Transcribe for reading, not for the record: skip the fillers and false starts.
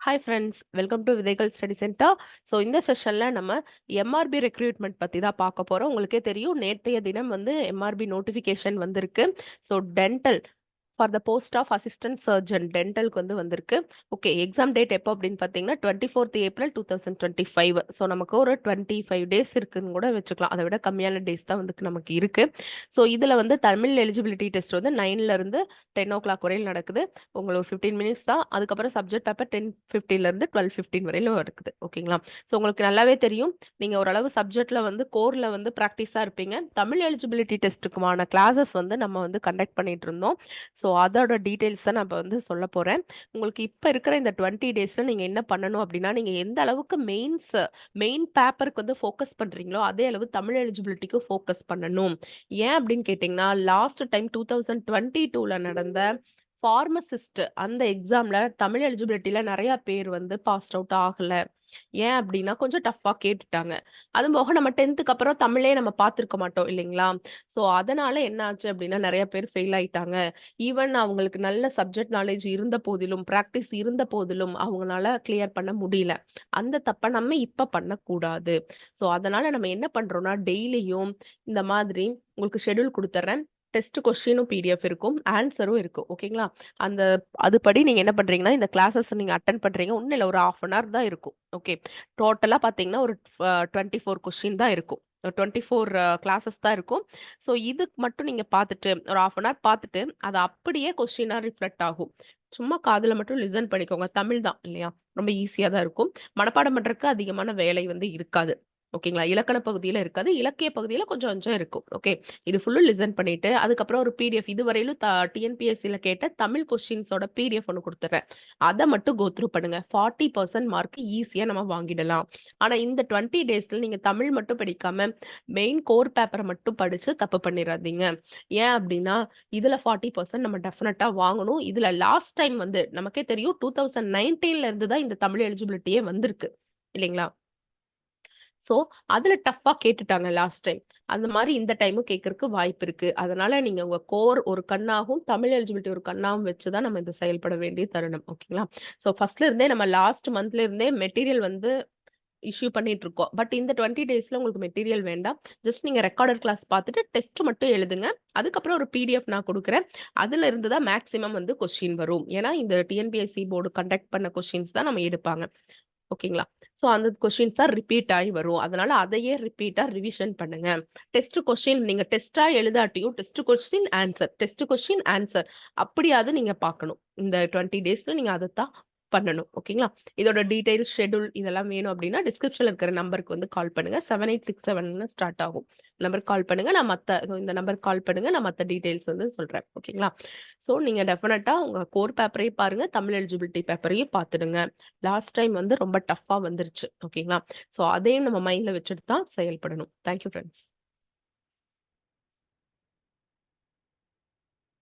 Hi friends, welcome to விதைகள் study centre. So இந்த செஷனில் நம்ம எம்ஆர்பி ரெக்ரூட்மெண்ட் பற்றி தான் பார்க்க போகிறோம். உங்களுக்கே தெரியும், நேற்றைய தினம் வந்து எம்ஆர்பி நோட்டிஃபிகேஷன் வந்திருக்கு. So dental for the post of assistant surgeon டென்டலுக்கு வந்து வந்திருக்கு. ஓகே, எக்ஸாம் டேட் எப்போ அப்படின்னு பார்த்தீங்கன்னா 24th ஏப்ரல் 2025. ஸோ நமக்கு ஒரு 25 டேஸ் இருக்குன்னு கூட வச்சுக்கலாம். அதை விட கம்மியான டேஸ் தான் வந்து நமக்கு இருக்கு. ஸோ இதில் வந்து தமிழ் எலிஜிபிலிட்டி டெஸ்ட் வந்து 9லேருந்து 10 o'clock வரையில் நடக்குது. உங்களுக்கு 15 மினிட்ஸ் தான். அதுக்கப்புறம் சப்ஜெக்ட் பேப்பர் 10:15லேருந்து 12:15 வரையிலும் இருக்குது. ஓகேங்களா? ஸோ உங்களுக்கு நல்லாவே தெரியும், நீங்கள் ஓரளவு சப்ஜெக்டில் வந்து கோரில் வந்து ப்ராக்டிஸாக இருப்பீங்க. தமிழ் எலிஜிபிலிட்டி டெஸ்ட்டுக்குமான கிளாஸஸ் வந்து நம்ம வந்து கண்டக்ட் பண்ணிட்டு இருந்தோம். ஸோ அதோட டீட்டெயில்ஸ் தான் நான் இப்போ வந்து சொல்ல போகிறேன். உங்களுக்கு இப்போ இருக்கிற இந்த 20 டேஸில் நீங்கள் என்ன பண்ணணும் அப்படின்னா, நீங்கள் எந்த அளவுக்கு மெயின் பேப்பருக்கு வந்து ஃபோக்கஸ் பண்ணுறீங்களோ அதே அளவு தமிழ் எலிஜிபிலிட்டிக்கு ஃபோக்கஸ் பண்ணணும். ஏன் அப்படின்னு கேட்டிங்கன்னா, லாஸ்ட் டைம் 2022ல நடந்த ஃபார்மசிஸ்ட் அந்த எக்ஸாம்ல தமிழ் எலிஜிபிலிட்டில நிறைய பேர் வந்து பாஸ்ட் அவுட் ஆகல. ஏன் அப்படின்னா கொஞ்சம் டஃப்பா கேட்டுட்டாங்க. அது போக நம்ம 10th அப்புறம் தமிழே நம்ம பார்த்துருக்க மாட்டோம் இல்லைங்களா? ஸோ அதனால என்ன ஆச்சு அப்படின்னா நிறைய பேர் ஃபெயில் ஆயிட்டாங்க. ஈவன் அவங்களுக்கு நல்ல சப்ஜெக்ட் நாலேஜ் இருந்த போதிலும், பிராக்டிஸ் இருந்த போதிலும் அவங்களால கிளியர் பண்ண முடியல. அந்த தப்ப நம்ம இப்ப பண்ணக்கூடாது. ஸோ அதனால நம்ம என்ன பண்றோம்னா, டெய்லியும் இந்த மாதிரி உங்களுக்கு ஷெட்யூல் குடுத்துர்றேன். டெஸ்ட் கொஸ்டினும் பிடிஎஃப் இருக்கும். ஆன்சரும் இருக்கும். ஓகேங்களா? அந்த அதுபடி நீங்க என்ன பண்றீங்கன்னா, இந்த கிளாஸஸ் நீங்க அட்டெண்ட் பண்றீங்க. ஒண்ணும் இல்ல, ஒரு 1/2 அன் ஹவர் தான் இருக்கும். ஓகே. டோட்டலா பார்த்தீங்கன்னா, ஒரு 24 கொஸ்டின் தான் இருக்கும். 24 கிளாஸஸ் தான் இருக்கும். ஸோ இதுக்கு மட்டும் நீங்க பார்த்துட்டு, ஒரு 1/2 அன் ஹவர் பார்த்துட்டு, அது அப்படியே கொஸ்டினா ரிஃப்ளெக்ட் ஆகும். சும்மா காதுல மட்டும் லிசன் பண்ணிக்கோங்க. தமிழ் தான் இல்லையா? ரொம்ப ஈஸியா தான் இருக்கும். மனப்பாடம் பண்றதுக்கு அதிகமான வேலை வந்து இருக்காது. ஓகேங்களா? இலக்கண பகுதியில இருக்காது. இலக்கிய பகுதியில கொஞ்சம் கொஞ்சம் இருக்கும். ஓகே. இது ஃபுல்லும் லிசன் பண்ணிட்டு, அதுக்கப்புறம் ஒரு பிடிஎஃப் இதுவரையிலும் டிஎன்பிஎஸ்சில கேட்ட தமிழ் கொஸ்டின்ஸோட பிடிஎஃப் ஒண்ணு குடுத்துர்றேன். அத மட்டும் கோ த்ரூ பண்ணுங்க. 40% மார்க் ஈஸியா நம்ம வாங்கிடலாம். ஆனா இந்த 20 டேஸ்ல நீங்க தமிழ் மட்டும் படிக்காம, மெயின் கோர் பேப்பர மட்டும் படிச்சு தப்பு பண்ணிறாதீங்க. ஏன் அப்டின்னா, இதுல 40% நம்ம டெஃபினட்டா வாங்கணும். இதுல லாஸ்ட் டைம் வந்து நமக்கே தெரியும் 2019ல இருந்து தான் இந்த தமிழ் எலிஜிபிலிட்டியே வந்திருக்கு. இல்லைங்களா? ஸோ, அதுல டஃப்பா கேட்டுட்டாங்க லாஸ்ட் டைம். அந்த மாரி இந்த டைமும் கேட்கறக்கு வாய்ப்பு இருக்கு. அதனால நீங்க உங்க கோர் ஒரு கண்ணாகவும், தமிழ் எலிஜிபிலிட்டி ஒரு கண்ணாவும் வச்சு தான் நம்ம இத செயல்பட வேண்டிய தருணம். ஓகேங்களா? ஸோ ஃபர்ஸ்ட்ல இருந்தே நம்ம லாஸ்ட் மந்த்ல இருந்தே மெட்டீரியல் வந்து இஷ்யூ பண்ணிட்டு இருக்கோம். பட் இந்த 20 டேஸ்ல உங்களுக்கு மெட்டீரியல் வேண்டாம். ஜஸ்ட் நீங்க ரெக்கார்டட் கிளாஸ் பார்த்துட்டு டெஸ்ட் மட்டும் எழுதுங்க. அதுக்கப்புறம் ஒரு பிடிஎஃப் நான் குடுக்குறேன். அதுல இருந்து தான் மேக்ஸிமம் வந்து கொஸ்டின் வரும். ஏன்னா இந்த டிஎன்பிஎஸ்சி போர்டு கண்டக்ட் பண்ண கொஸ்டின்ஸ் தான் நம்ம எடுப்பாங்க. ஓகேங்களா? ஸோ அந்த கொஸ்டின்ஸ் தான் ரிப்பீட் ஆயி வரும். அதனால அதையே ரிப்பீட்டா ரிவிஷன் பண்ணுங்க. டெஸ்ட் கொஸ்டின் நீங்க டெஸ்ட்டா எழுதாட்டியும் test question answer, test question answer அப்படியாவது நீங்க பார்க்கணும். இந்த 20 டேஸ்ல நீங்க அதத்தான் பண்ணணும். ஓகேங்களா? இதோட டீடைல்ஸ், ஷெட்யூல் இதெல்லாம் வேணும் அப்படின்னா, டிஸ்கிரிப்ஷன்ல இருக்கிற நம்பருக்கு வந்து கால் பண்ணுங்க. 7867ன்னு ஸ்டார்ட் ஆகும். நம்பருக்கு கால் பண்ணுங்க. நான் மத்த இந்த நம்பருக்கு கால் பண்ணுங்க. நான் மத்த டீடைல்ஸ் வந்து சொல்றேன். ஓகேங்களா? ஸோ நீங்க டெஃபினட்டா உங்க கோர் பேப்பரையும் பாருங்க. தமிழ் எலிஜிபிலிட்டி பேப்பரையும் பார்த்துடுங்க. லாஸ்ட் டைம் வந்து ரொம்ப டஃப்பா வந்துருச்சு. ஓகேங்களா? ஸோ அதையும் நம்ம மைண்ட்ல வச்சுட்டு தான் செயல்படணும். Thank you friends.